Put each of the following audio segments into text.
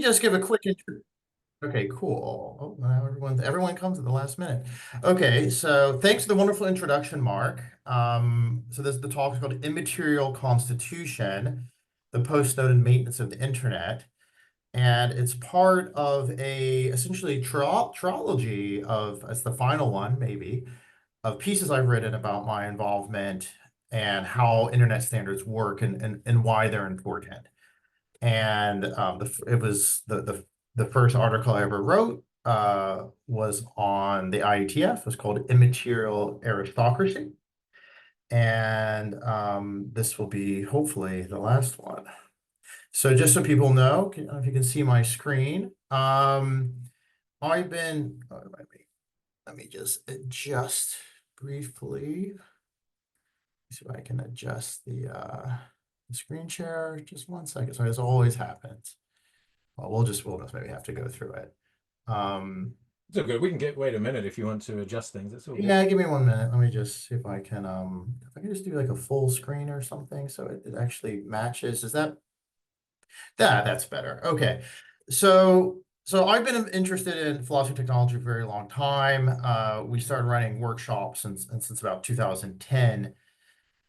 just give a quick intro. Okay, cool. Oh, now everyone comes at the last minute. Okay, so thanks for the wonderful introduction, Mark. So the talk is called Immaterial Constitution, the Post-Snowden Maintenance of the Internet. And it's part of a essentially trilogy of, it's the final one, maybe, of pieces I've written about my involvement and how internet standards work and why they're important. And it was the first article I ever wrote was on the IETF. It was called Immaterial Aristocracy. And this will be hopefully the last one. So just so people know, if you can see my screen, I've been, let me just adjust briefly. See if I can adjust the screen share. Just one second. So this always happens. Well, we'll just maybe have to go through it. It's all good. We can wait a minute if you want to adjust things. It's all good. Yeah, give me 1 minute. Let me just see if I can just do like a full screen or something so it actually matches. Is that's better. Okay. So I've been interested in philosophy of technology for a very long time. We started running workshops since about 2010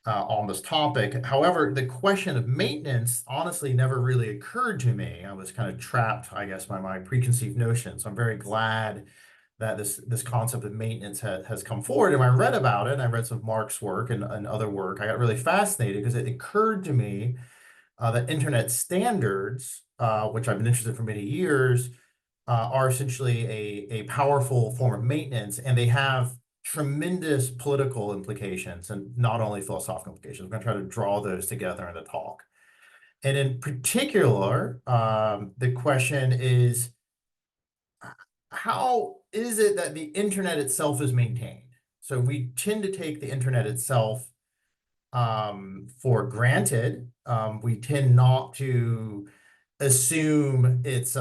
on this topic. However, the question of maintenance honestly never really occurred to me. I was kind of trapped, I guess, by my preconceived notions. So I'm very glad that this concept of maintenance has come forward. And when I read about it, and I read some of Mark's work and other work, I got really fascinated because it occurred to me that internet standards, which I've been interested in for many years, are essentially a powerful form of maintenance, and they have tremendous political implications and not only philosophical implications. We're going to try to draw those together in the talk. And in particular, the question is, how is it that the internet itself is maintained? So we tend to take the internet itself for granted. We tend not to assume it's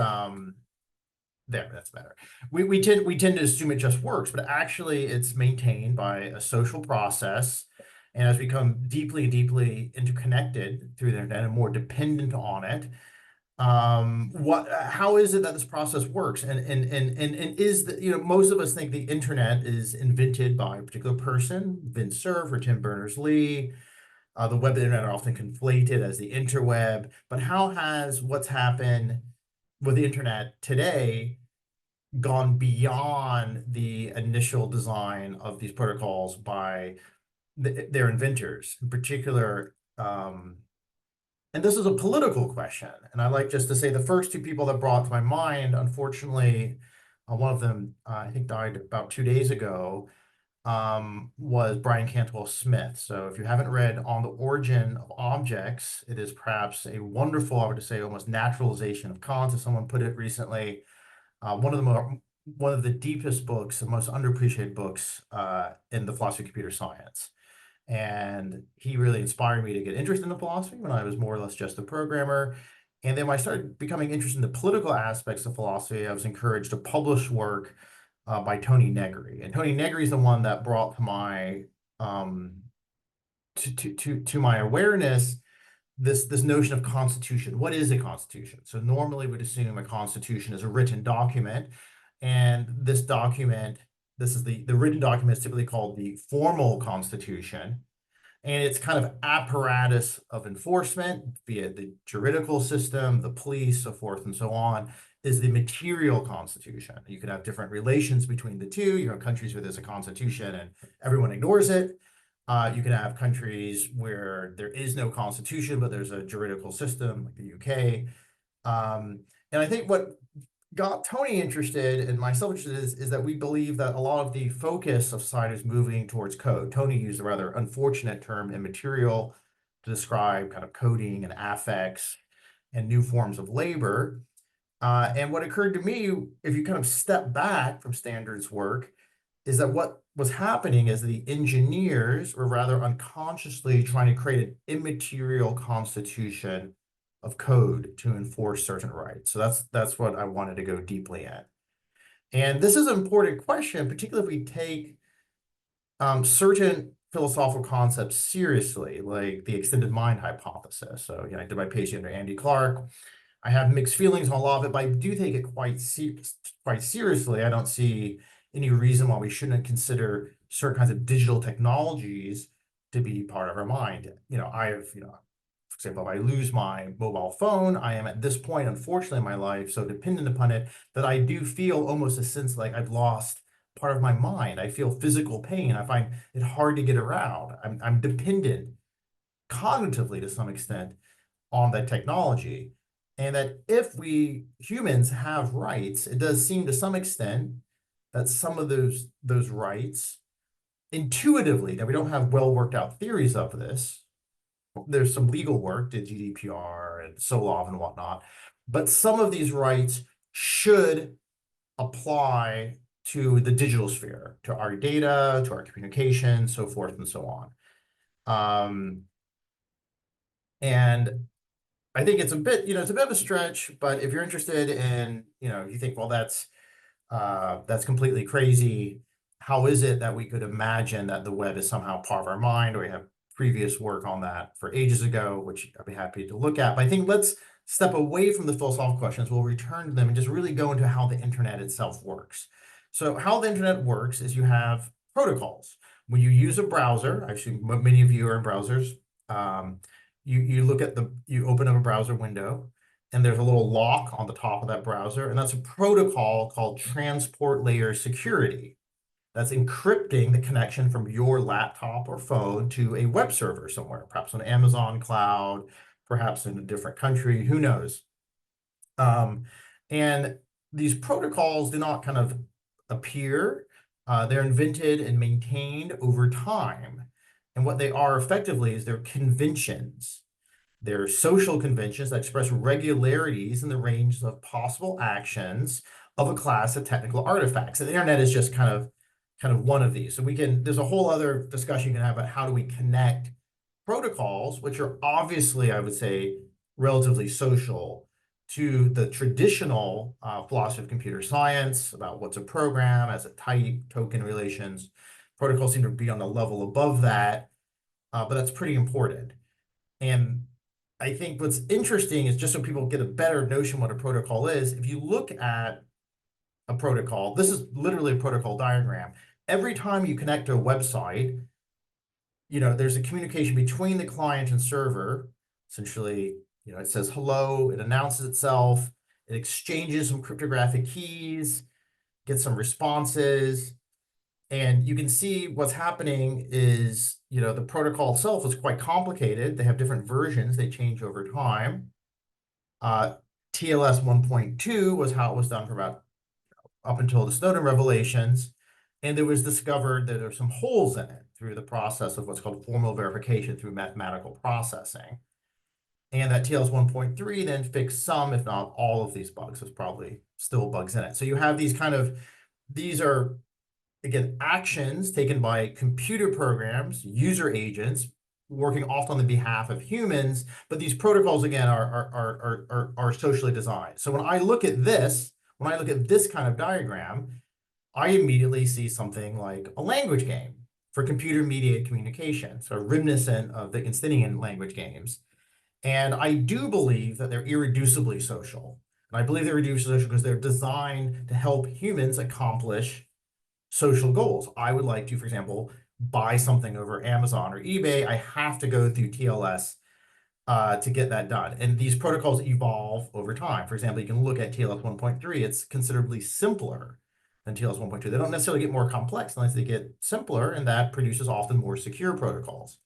that's better. We tend to assume it just works, but actually it's maintained by a social process and has become deeply, deeply interconnected through the internet and more dependent on it. How is it that this process works? And is most of us think the internet is invented by a particular person, Vint Cerf or Tim Berners-Lee. The web and internet are often conflated as the interweb, but how has what's happened with the internet today gone beyond the initial design of these protocols by their inventors, in particular? And this is a political question. And I like just to say the first two people that brought to my mind, unfortunately, one of them, I think, died about 2 days ago, was Brian Cantwell Smith. So if you haven't read On the Origin of Objects, it is perhaps a wonderful, I would say, almost naturalization of Kant, as someone put it recently. One of the deepest books, the most underappreciated books in the philosophy of computer science. And he really inspired me to get interested in philosophy when I was more or less just a programmer. And then when I started becoming interested in the political aspects of philosophy, I was encouraged to publish work by Tony Negri. And Tony Negri is the one that brought to my to my awareness this notion of constitution. What is a constitution? So normally we'd assume a constitution is a written document, and this document, this is the written document is typically called the formal constitution, and it's kind of apparatus of enforcement via the juridical system, the police, so forth and so on, is the material constitution. You could have different relations between the two. You have countries where there's a constitution and everyone ignores it. You can have countries where there is no constitution, but there's a juridical system, like the UK. And I think what got Tony interested and myself interested is that we believe that a lot of the focus of society is moving towards code. Tony used a rather unfortunate term, immaterial, to describe kind of coding and affects and new forms of labor. And what occurred to me, if you kind of step back from standards work, is that what was happening is the engineers were rather unconsciously trying to create an immaterial constitution of code to enforce certain rights. So that's what I wanted to go deeply in. And this is an important question, particularly if we take certain philosophical concepts seriously, like the extended mind hypothesis. So, I did my PhD under Andy Clark. I have mixed feelings on a lot of it, but I do take it quite seriously. I don't see any reason why we shouldn't consider certain kinds of digital technologies to be part of our mind. For example, if I lose my mobile phone, I am at this point, unfortunately, in my life, so dependent upon it that I do feel almost a sense like I've lost part of my mind. I feel physical pain. I find it hard to get around. I'm dependent cognitively to some extent on that technology. And that if we humans have rights, it does seem to some extent that some of those rights intuitively, that we don't have well worked out theories of this. There's some legal work, the GDPR and SOLAV and whatnot, but some of these rights should apply to the digital sphere, to our data, to our communication, so forth and so on. And I think it's a bit, it's a bit of a stretch, but if you're interested in, you think, well, that's completely crazy. How is it that we could imagine that the web is somehow part of our mind? Or we have previous work on that for ages ago, which I'd be happy to look at. But I think let's step away from the philosophical questions. We'll return to them and just really go into how the internet itself works. So how the internet works is you have protocols. When you use a browser, actually many of you are in browsers, you open up a browser window, and there's a little lock on the top of that browser, and that's a protocol called transport layer security. That's encrypting the connection from your laptop or phone to a web server somewhere, perhaps on Amazon cloud, perhaps in a different country, who knows? And these protocols do not kind of appear. They're invented and maintained over time. And what they are effectively is they're conventions. They're social conventions that express regularities in the range of possible actions of a class of technical artifacts. And the internet is just kind of one of these. So there's a whole other discussion you can have about how do we connect protocols, which are obviously, I would say, relatively social, to the traditional philosophy of computer science about what's a program as a type, token relations. Protocols seem to be on the level above that, but that's pretty important. And I think what's interesting is, just so people get a better notion what a protocol is, if you look at a protocol, this is literally a protocol diagram. Every time you connect to a website, there's a communication between the client and server. Essentially, it says hello, it announces itself, it exchanges some cryptographic keys, gets some responses. And you can see what's happening is, the protocol itself is quite complicated. They have different versions. They change over time. TLS 1.2 was how it was done for about up until the Snowden revelations. And it was discovered that there's some holes in it through the process of what's called formal verification through mathematical processing. And that TLS 1.3 then fixed some, if not all of these bugs. There's probably still bugs in it. So you have these are, again, actions taken by computer programs, user agents, working often on the behalf of humans, but these protocols, again, are socially designed. So when I look at this kind of diagram, I immediately see something like a language game for computer-mediated communication, so reminiscent of the Wittgensteinian language games. And I do believe that they're irreducibly social. And I believe they're irreducibly social because they're designed to help humans accomplish social goals. I would like to, for example, buy something over Amazon or eBay. I have to go through TLS to get that done. And these protocols evolve over time. For example, you can look at TLS 1.3. It's considerably simpler than TLS 1.2. They don't necessarily get more complex unless they get simpler, and that produces often more secure protocols.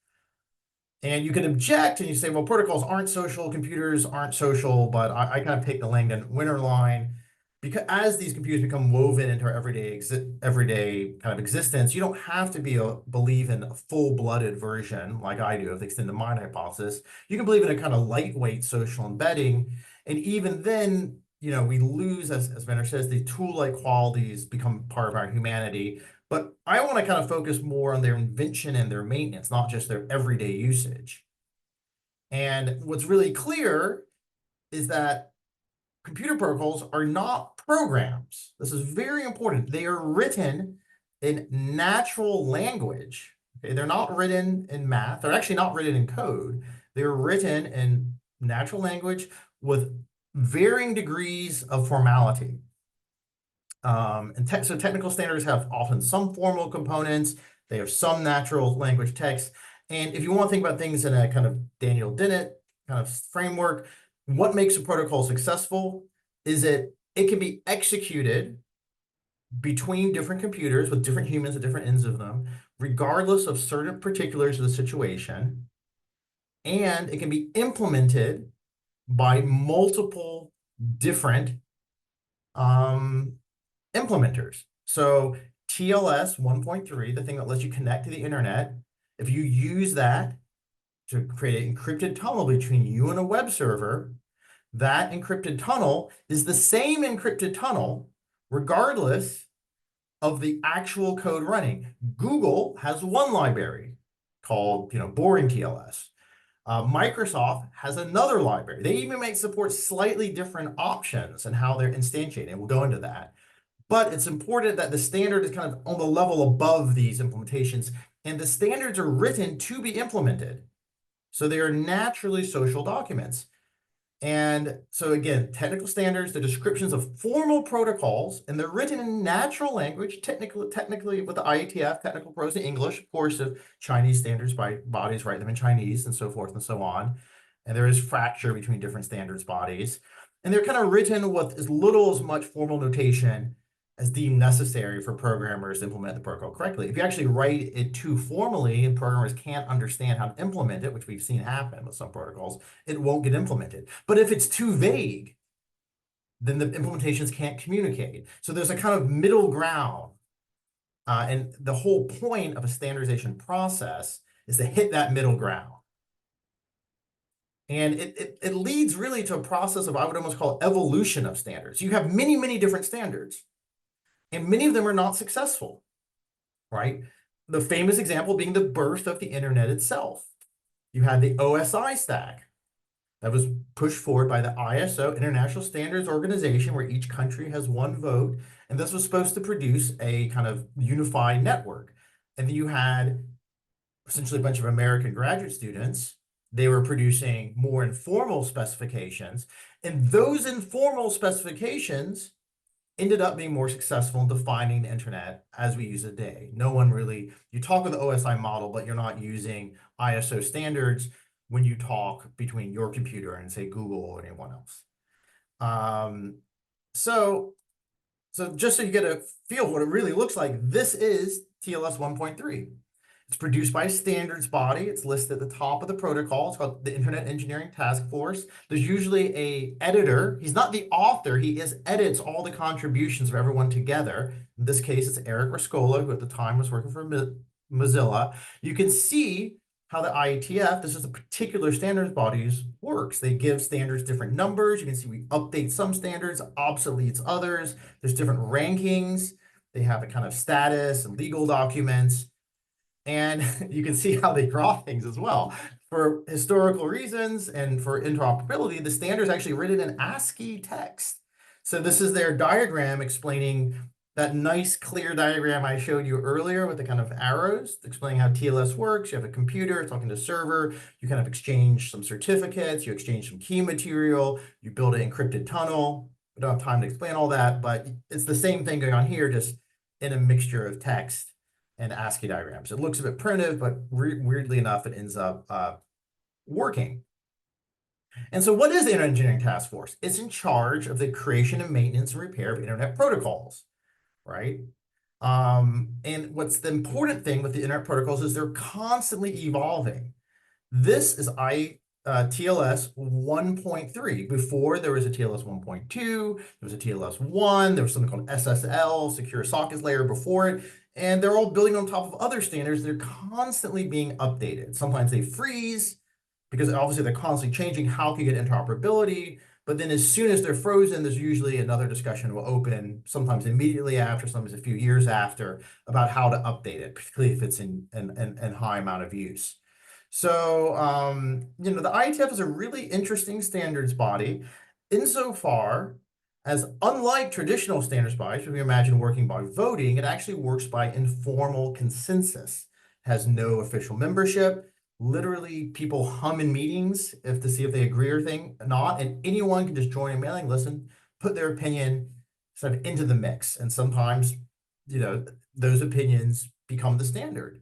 And you can object and you say, well, protocols aren't social, computers aren't social, but I kind of take the Langdon-Winter line, because as these computers become woven into our everyday kind of existence, you don't have to believe in a full-blooded version like I do of the extended mind hypothesis. You can believe in a kind of lightweight social embedding, and even then, we lose, as Venner says, the tool-like qualities become part of our humanity. But I want to kind of focus more on their invention and their maintenance, not just their everyday usage. And what's really clear is that computer protocols are not programs. This is very important. They are written in natural language. Okay? They're not written in math. They're actually not written in code. They're written in natural language with varying degrees of formality. So technical standards have often some formal components. They have some natural language text. And if you want to think about things in a kind of Daniel Dennett kind of framework, what makes a protocol successful is it can be executed between different computers with different humans at different ends of them, regardless of certain particulars of the situation. And it can be implemented by multiple different implementers. So TLS 1.3, the thing that lets you connect to the internet, if you use that to create an encrypted tunnel between you and a web server, that encrypted tunnel is the same encrypted tunnel regardless of the actual code running. Google has one library called, boring TLS. Microsoft has another library. They even make support slightly different options and how they're instantiated, and we'll go into that. But it's important that the standard is kind of on the level above these implementations, and the standards are written to be implemented. So they are naturally social documents. And so again, technical standards, the descriptions of formal protocols, and they're written in natural language, technically with the IETF, technical prose and English, of course, of Chinese standards by bodies write them in Chinese and so forth and so on. And there is fracture between different standards bodies. And they're kind of written with as little as much formal notation as deemed necessary for programmers to implement the protocol correctly. If you actually write it too formally and programmers can't understand how to implement it, which we've seen happen with some protocols, it won't get implemented. But if it's too vague, then the implementations can't communicate. So there's a kind of middle ground. And the whole point of a standardization process is to hit that middle ground. And it leads really to a process of, I would almost call, evolution of standards. You have many, many different standards. And many of them are not successful, right? The famous example being the birth of the internet itself. You had the OSI stack that was pushed forward by the ISO, International Standards Organization, where each country has one vote. And this was supposed to produce a kind of unified network. And then you had essentially a bunch of American graduate students. They were producing more informal specifications. And those informal specifications ended up being more successful in defining the internet as we use it today. No one really, you talk with the OSI model, but you're not using ISO standards when you talk between your computer and say Google or anyone else. So just so you get a feel of what it really looks like, this is TLS 1.3. It's produced by a standards body. It's listed at the top of the protocol. It's called the Internet Engineering Task Force. There's usually an editor. He's not the author. He edits all the contributions of everyone together. In this case, it's Eric Rascola, who at the time was working for Mozilla. You can see how the IETF, this is the particular standards bodies, works. They give standards different numbers. You can see we update some standards, obsoletes others. There's different rankings. They have a kind of status and legal documents. And you can see how they draw things as well. For historical reasons and for interoperability, the standard is actually written in ASCII text. So this is their diagram explaining that nice, clear diagram I showed you earlier with the kind of arrows explaining how TLS works. You have a computer talking to a server. You kind of exchange some certificates. You exchange some key material. You build an encrypted tunnel. We don't have time to explain all that, but it's the same thing going on here, just in a mixture of text and ASCII diagrams. It looks a bit primitive, but weirdly enough, it ends up working. And so what is the Internet Engineering Task Force? It's in charge of the creation and maintenance and repair of internet protocols, right? And what's the important thing with the internet protocols is they're constantly evolving. This is TLS 1.3. Before there was a TLS 1.2, there was a TLS 1, there was something called SSL, Secure Sockets Layer before it, and they're all building on top of other standards. They're constantly being updated. Sometimes they freeze because obviously they're constantly changing. How can you get interoperability? But then as soon as they're frozen, there's usually another discussion will open, sometimes immediately after, sometimes a few years after, about how to update it, particularly if it's in high amount of use. So, the IETF is a really interesting standards body insofar as, unlike traditional standards bodies, we imagine working by voting, it actually works by informal consensus. It has no official membership. literally people hum in meetings if to see if they agree or not, and anyone can just join a mailing list and put their opinion sort of into the mix. And sometimes, those opinions become the standard.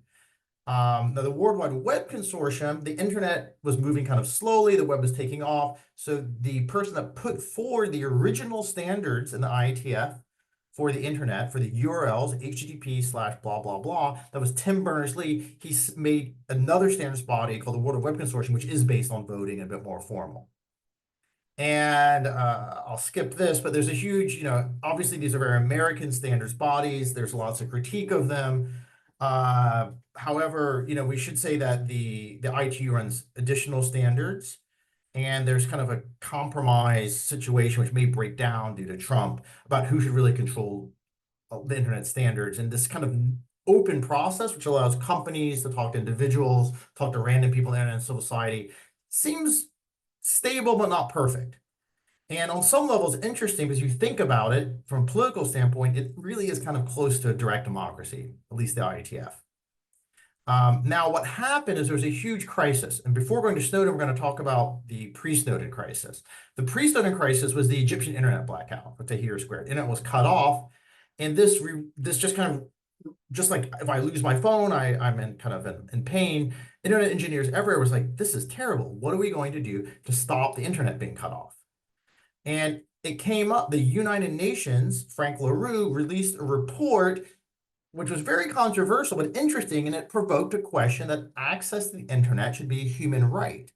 Now, the World Wide Web Consortium, the internet was moving kind of slowly, the web was taking off. So the person that put forward the original standards in the IETF for the internet, for the URLs, HTTP / blah, blah, blah, that was Tim Berners-Lee. He made another standards body called the World Wide Web Consortium, which is based on voting and a bit more formal. And I'll skip this, but there's a huge, obviously these are very American standards bodies. There's lots of critique of them. However, we should say that the ITU runs additional standards, and there's kind of a compromise situation which may break down due to Trump about who should really control the internet standards. And this kind of open process, which allows companies to talk to individuals, talk to random people in the internet and civil society, seems stable but not perfect. And on some levels, interesting because you think about it from a political standpoint, it really is kind of close to a direct democracy, at least the IETF. Now, what happened is there was a huge crisis. And before going to Snowden, we're going to talk about the pre-Snowden crisis. The pre-Snowden crisis was the Egyptian internet blackout, with Tahrir Square. Internet was cut off. And this just kind of, just like if I lose my phone, I'm in pain. Internet engineers everywhere was like, this is terrible. What are we going to do to stop the internet being cut off? And it came up, the United Nations, Frank LaRue, released a report which was very controversial but interesting, and it provoked a question that access to the internet should be a human right.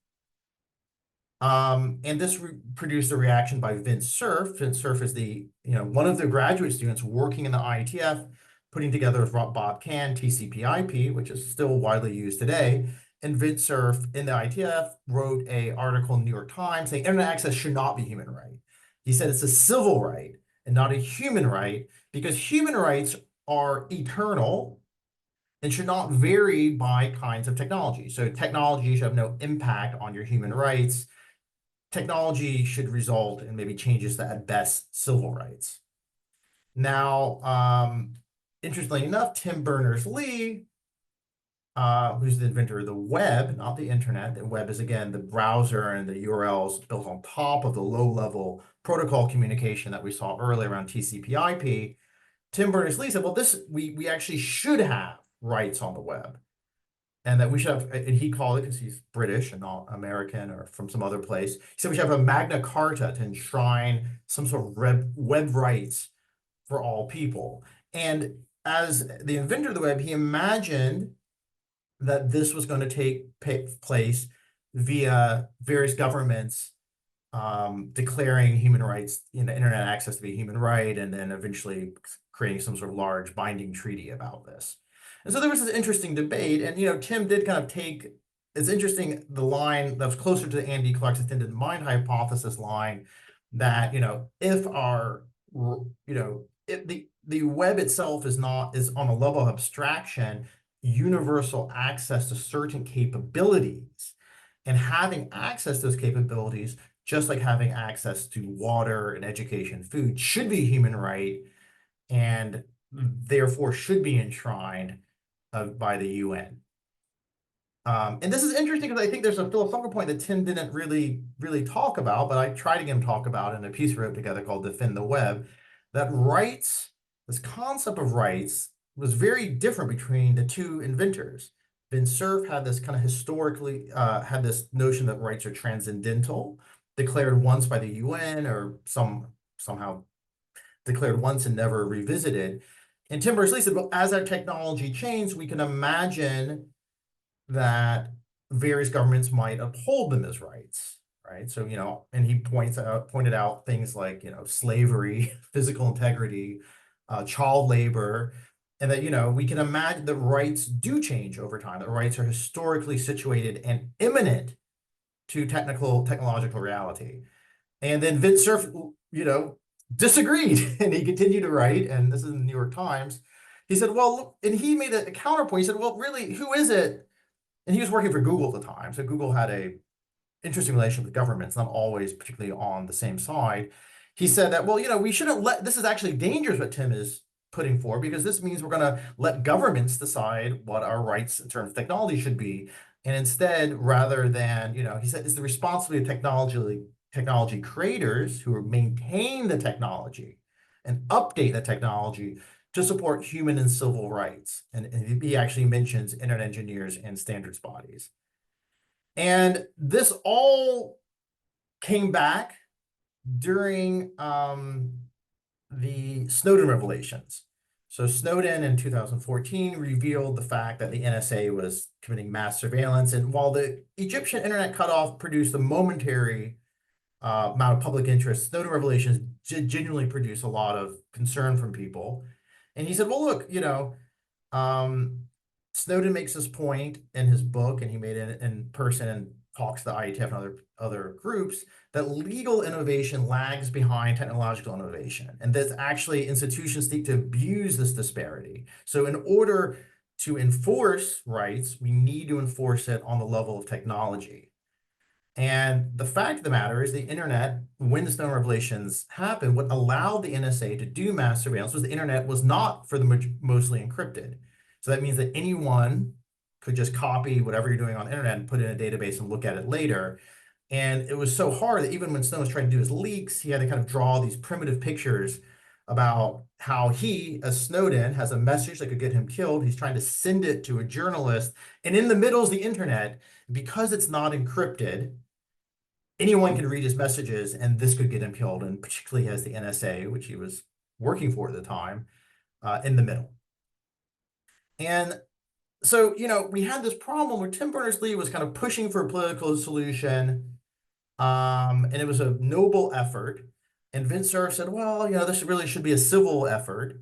And this produced a reaction by Vince Cerf. Vince Cerf is one of the graduate students working in the IETF, putting together with Bob Can, TCP/IP, which is still widely used today. And Vince Cerf in the IETF wrote an article in the New York Times saying internet access should not be a human right. He said it's a civil right and not a human right, because human rights are eternal and should not vary by kinds of technology. So technology should have no impact on your human rights. Technology should result in maybe changes to, at best, civil rights. Now, interestingly enough, Tim Berners-Lee, who's the inventor of the web, not the internet. The web is, again, the browser and the URLs built on top of the low-level protocol communication that we saw earlier around TCP/IP. Tim Berners-Lee said, well, we actually should have rights on the web, and that we should have, and he called it, because he's British and not American or from some other place, he said we should have a Magna Carta to enshrine some sort of web rights for all people. And as the inventor of the web, he imagined that this was going to take place via various governments declaring human rights, internet access to be a human right, and then eventually creating some sort of large binding treaty about this. And so there was this interesting debate, and Tim did kind of take, it's interesting, the line that was closer to the Andy Clark's extended mind hypothesis line, that if our if the web itself is on a level of abstraction, universal access to certain capabilities, and having access to those capabilities, just like having access to water and education, food, should be a human right, and therefore should be enshrined by the UN. And this is interesting because I think there's a philosophical point that Tim didn't really talk about, but I tried to get him to talk about in a piece we wrote together called Defend the Web, that rights, this concept of rights, was very different between the two inventors. Vince Cerf had this kind of historically, had this notion that rights are transcendental, declared once by the UN or somehow declared once and never revisited. And Tim Berners-Lee said, well, as our technology changed, we can imagine that various governments might uphold them as rights, right? So, and he pointed out things like, slavery, physical integrity, child labor, and that, we can imagine that rights do change over time, that rights are historically situated and immanent to technological reality. And then Vince Cerf, disagreed, and he continued to write, and this is in the New York Times. He said, well, look, and he made a counterpoint. He said, well, really, who is it? And he was working for Google at the time. So Google had a interesting relationship with governments, not always particularly on the same side. He said that, well, we shouldn't this is actually dangerous what Tim is putting forward, because this means we're going to let governments decide what our rights in terms of technology should be. And instead, rather than, he said, it's the responsibility of technology creators who maintain the technology and update the technology to support human and civil rights. And he actually mentions internet engineers and standards bodies. And this all came back during the Snowden revelations. So Snowden in 2014 revealed the fact that the NSA was committing mass surveillance. And while the Egyptian internet cutoff produced a momentary amount of public interest, Snowden revelations genuinely produced a lot of concern from people. And he said, well, look, um, Snowden makes this point in his book, and he made it in person and talks to the IETF and other groups, that legal innovation lags behind technological innovation, and that actually institutions seek to abuse this disparity. So in order to enforce rights, we need to enforce it on the level of technology. And the fact of the matter is the internet, when the Snowden revelations happened, what allowed the NSA to do mass surveillance was the internet was not for the mostly encrypted. So that means that anyone could just copy whatever you're doing on the internet and put it in a database and look at it later. And it was so hard that even when Snowden was trying to do his leaks, he had to kind of draw these primitive pictures about how he, as Snowden, has a message that could get him killed. He's trying to send it to a journalist. And in the middle is the internet. Because it's not encrypted, anyone can read his messages, and this could get him killed, and particularly as the NSA, which he was working for at the time, in the middle. And so, we had this problem where Tim Berners-Lee was kind of pushing for a political solution, and it was a noble effort. And Vint Cerf said, well, this really should be a civil effort,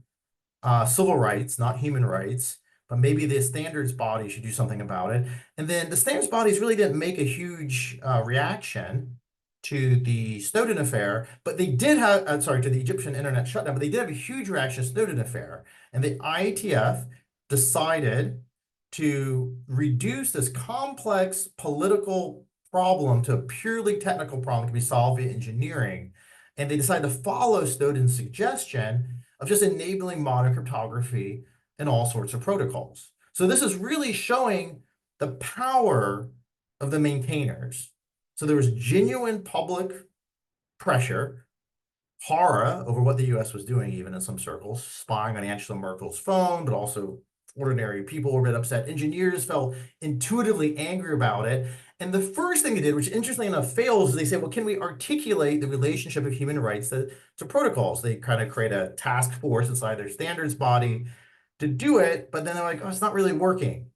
civil rights, not human rights, but maybe the standards body should do something about it. And then the standards bodies really didn't make a huge reaction to the Snowden affair, but they did have, to the Egyptian internet shutdown, but they did have a huge reaction to the Snowden affair. And the IETF decided to reduce this complex political problem to a purely technical problem that can be solved via engineering. And they decided to follow Snowden's suggestion of just enabling modern cryptography and all sorts of protocols. So this is really showing the power of the maintainers. So there was genuine public pressure, horror over what the US was doing, even in some circles, spying on Angela Merkel's phone, but also ordinary people were a bit upset. Engineers felt intuitively angry about it. And the first thing they did, which interestingly enough fails, is they said, well, can we articulate the relationship of human rights to protocols? They kind of create a task force inside their standards body to do it, but then they're like, oh, it's not really working.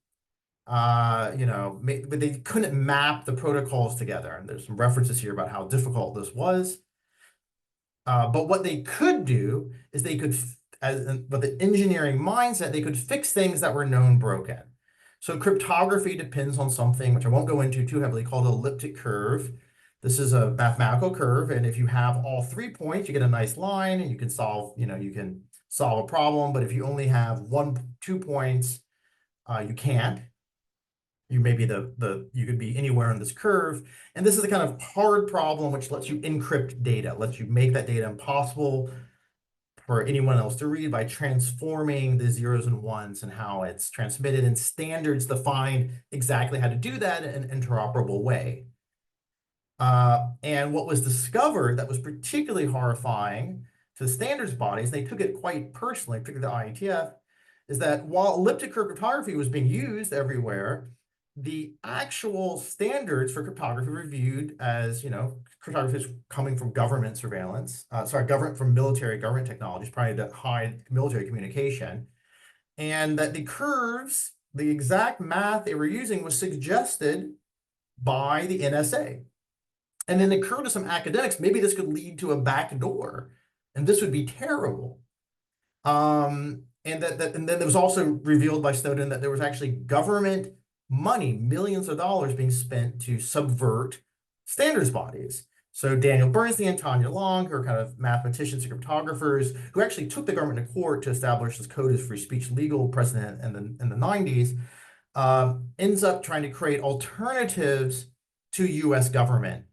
But they couldn't map the protocols together. And there's some references here about how difficult this was. But what they could do is they could, with the engineering mindset, they could fix things that were known broken. So cryptography depends on something, which I won't go into too heavily, called elliptic curve. This is a mathematical curve, and if you have all 3 points, you get a nice line, and you can solve, you can solve a problem. But if you only have 2 points, you can't. You may be you could be anywhere on this curve. And this is a kind of hard problem which lets you encrypt data, lets you make that data impossible for anyone else to read by transforming the zeros and ones and how it's transmitted, and standards define exactly how to do that in an interoperable way. And what was discovered that was particularly horrifying to the standards bodies, they took it quite personally, particularly the IETF, is that while elliptic curve cryptography was being used everywhere, the actual standards for cryptography were viewed as, cryptography is coming from government surveillance, from military government technologies, probably to hide military communication, and that the curves, the exact math they were using was suggested by the NSA. And then it occurred to some academics, maybe this could lead to a backdoor, and this would be terrible. And then it was also revealed by Snowden that there was actually government money, millions of dollars being spent to subvert standards bodies. So Daniel Bernstein and Tanya Long, who are kind of mathematicians and cryptographers, who actually took the government to court to establish this code as free speech legal precedent in the 90s, ends up trying to create alternatives to US government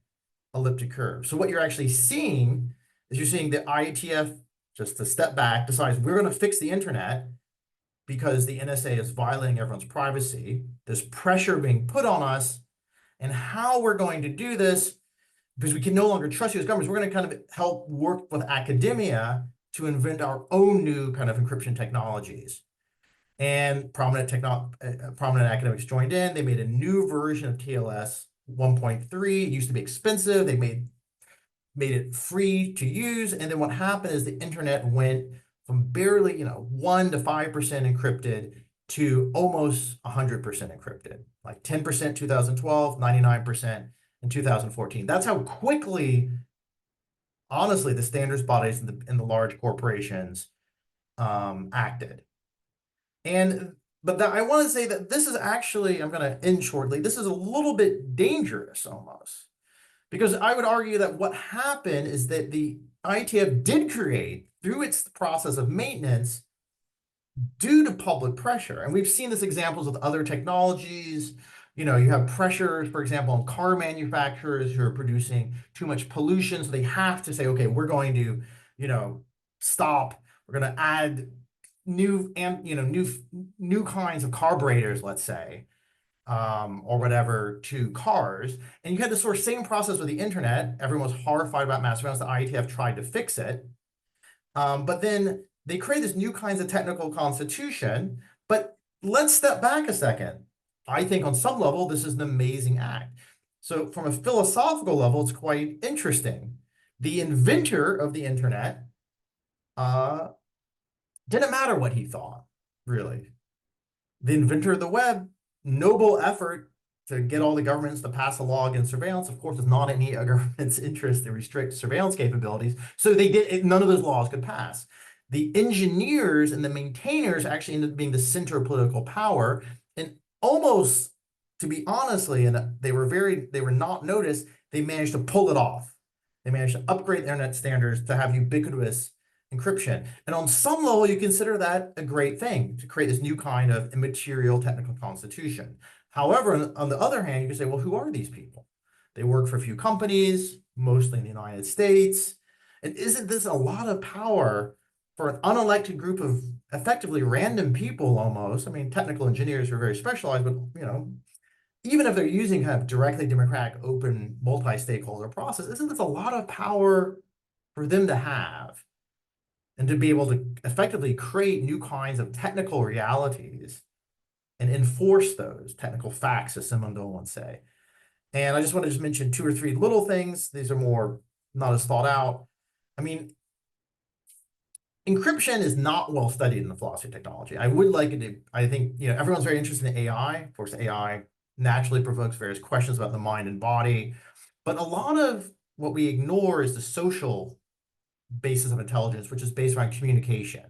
elliptic curve. So what you're actually seeing is you're seeing the IETF, just to step back, decides we're going to fix the internet. because the NSA is violating everyone's privacy. There's pressure being put on us, and how we're going to do this, because we can no longer trust U.S. governments, we're going to kind of help work with academia to invent our own new kind of encryption technologies. And prominent academics joined in. They made a new version of TLS 1.3. It used to be expensive. They made it free to use. And then what happened is the internet went from barely, 1 to 5% encrypted to almost 100% encrypted, like 10% 2012, 99% in 2014. That's how quickly, honestly, the standards bodies and the large corporations acted. But I want to say that this is actually, I'm going to end shortly, this is a little bit dangerous almost. Because I would argue that what happened is that the IETF did create, through its process of maintenance, due to public pressure. And we've seen this examples with other technologies. You have pressures, for example, on car manufacturers who are producing too much pollution. So they have to say, okay, we're going to, stop. We're going to add new kinds of carburetors, let's say, or whatever, to cars. And you had the sort of same process with the internet. Everyone was horrified about mass surveillance. The IETF tried to fix it. But then they create this new kinds of technical constitution. But let's step back a second. I think on some level, this is an amazing act. So from a philosophical level, it's quite interesting. The inventor of the internet didn't matter what he thought, really. The inventor of the web, noble effort to get all the governments to pass a law against surveillance. Of course, it's not in any government's interest to restrict surveillance capabilities. So they did, none of those laws could pass. The engineers and the maintainers actually ended up being the center of political power. And almost, to be honestly, and they were not noticed, they managed to pull it off. They managed to upgrade the internet standards to have ubiquitous encryption. And on some level, you consider that a great thing, to create this new kind of immaterial technical constitution. However, on the other hand, you can say, well, who are these people? They work for a few companies, mostly in the United States. And isn't this a lot of power for an unelected group of effectively random people almost? I mean, technical engineers are very specialized, but even if they're using kind of directly democratic, open, multi-stakeholder process, isn't this a lot of power for them to have? And to be able to effectively create new kinds of technical realities and enforce those technical facts, as someone will once say. And I just want to mention 2 or 3 little things. These are more not as thought out. I mean, encryption is not well studied in the philosophy of technology. I would like it to, I think, everyone's very interested in AI. Of course, AI naturally provokes various questions about the mind and body. But a lot of what we ignore is the social basis of intelligence, which is based around communication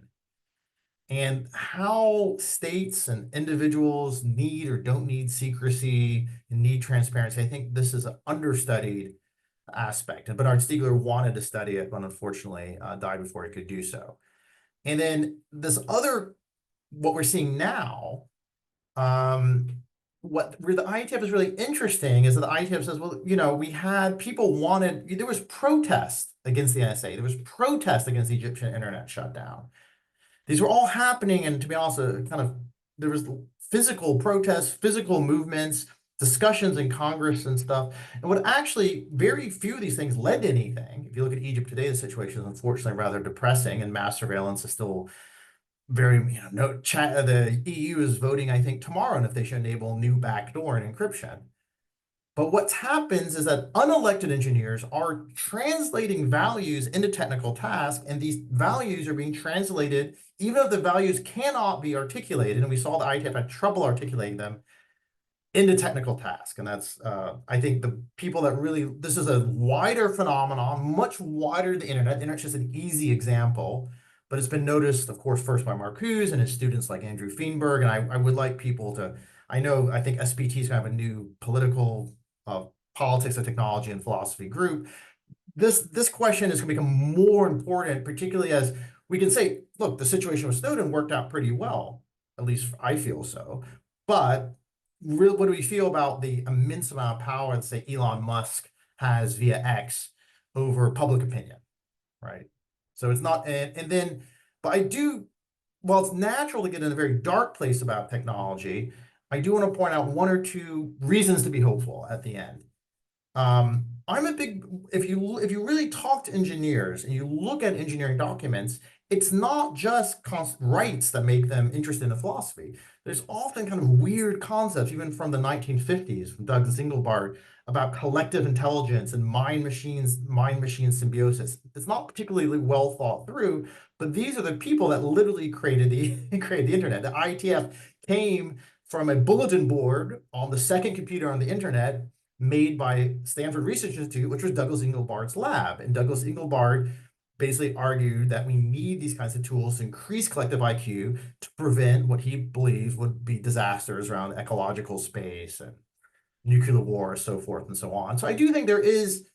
and how states and individuals need or don't need secrecy and need transparency. I think this is an understudied aspect. And Bernard Stiegler wanted to study it, but unfortunately died before he could do so. And then what we're seeing now, where the IETF is really interesting is that the IETF says, well, we had there was protest against the NSA. There was protest against the Egyptian internet shutdown. These were all happening, and to be honest, there was physical protests, physical movements, discussions in Congress and stuff. And what actually, very few of these things led to anything. If you look at Egypt today, the situation is unfortunately rather depressing, and mass surveillance is still very, the EU is voting, I think, tomorrow, and if they should enable new backdoor and encryption. But what happens is that unelected engineers are translating values into technical tasks, and these values are being translated, even if the values cannot be articulated, and we saw the IETF had trouble articulating them, into technical tasks. And that's, I think, the people that really, this is a wider phenomenon, much wider than the internet. The internet's just an easy example, but it's been noticed, of course, first by Marcuse and his students like Andrew Feenberg. And I would like people to, I think SPT is kind of a new political politics of technology and philosophy group. This question is going to become more important, particularly as we can say, look, the situation with Snowden worked out pretty well. At least I feel so. But what do we feel about the immense amount of power that, say, Elon Musk has via X over public opinion, right? So it's not, but I do while it's natural to get in a very dark place about technology, I do want to point out one or two reasons to be hopeful at the end. I'm a big, if you really talk to engineers and you look at engineering documents, it's not just rights that make them interested in philosophy. There's often kind of weird concepts, even from the 1950s, from Douglas Engelbart, about collective intelligence and mind-machine symbiosis. It's not particularly well thought through, but these are the people that literally created the internet. The IETF came from a bulletin board on the second computer on the internet made by Stanford Research Institute, which was Douglas Engelbart's lab. And Douglas Engelbart basically argued that we need these kinds of tools to increase collective IQ to prevent what he believes would be disasters around ecological space and nuclear war, so forth and so on. So I do think there is,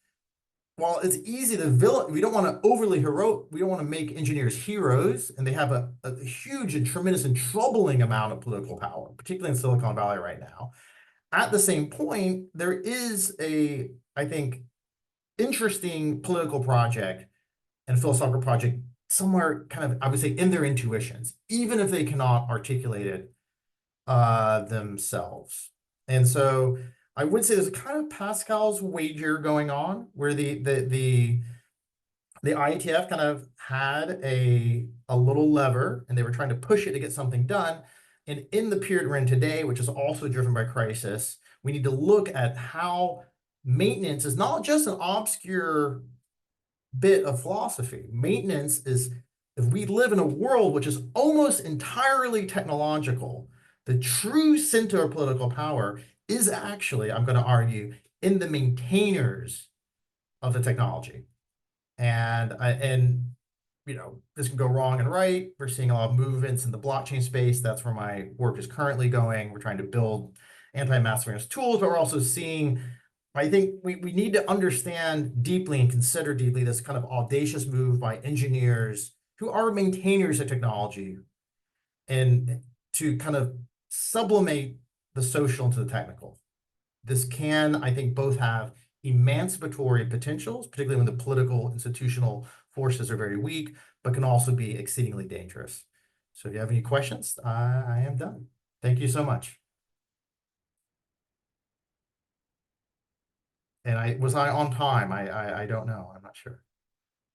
while it's easy to we don't want to overly heroic, we don't want to make engineers heroes, and they have a huge and tremendous and troubling amount of political power, particularly in Silicon Valley right now. At the same point, there is a, I think, interesting political project and philosophical project somewhere kind of, I would say, in their intuitions, even if they cannot articulate it themselves. And so I would say there's a kind of Pascal's wager going on where the IETF kind of had a little lever and they were trying to push it to get something done. And in the period we're in today, which is also driven by crisis, we need to look at how maintenance is not just an obscure bit of philosophy. Maintenance is, if we live in a world which is almost entirely technological, the true center of political power is actually, I'm going to argue, in the maintainers of the technology. And you know, this can go wrong and right. We're seeing a lot of movements in the blockchain space. That's where my work is currently going. We're trying to build anti-mass surveillance tools, but we're also seeing, I think we need to understand deeply and consider deeply this kind of audacious move by engineers who are maintainers of technology and to kind of sublimate the social into the technical. This can, I think, both have emancipatory potentials, particularly when the political institutional forces are very weak, but can also be exceedingly dangerous. So if you have any questions, I am done. Thank you so much. And was I on time? I don't know. I'm not sure.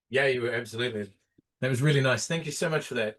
Yeah, you were absolutely. That was really nice. Thank you so much for that.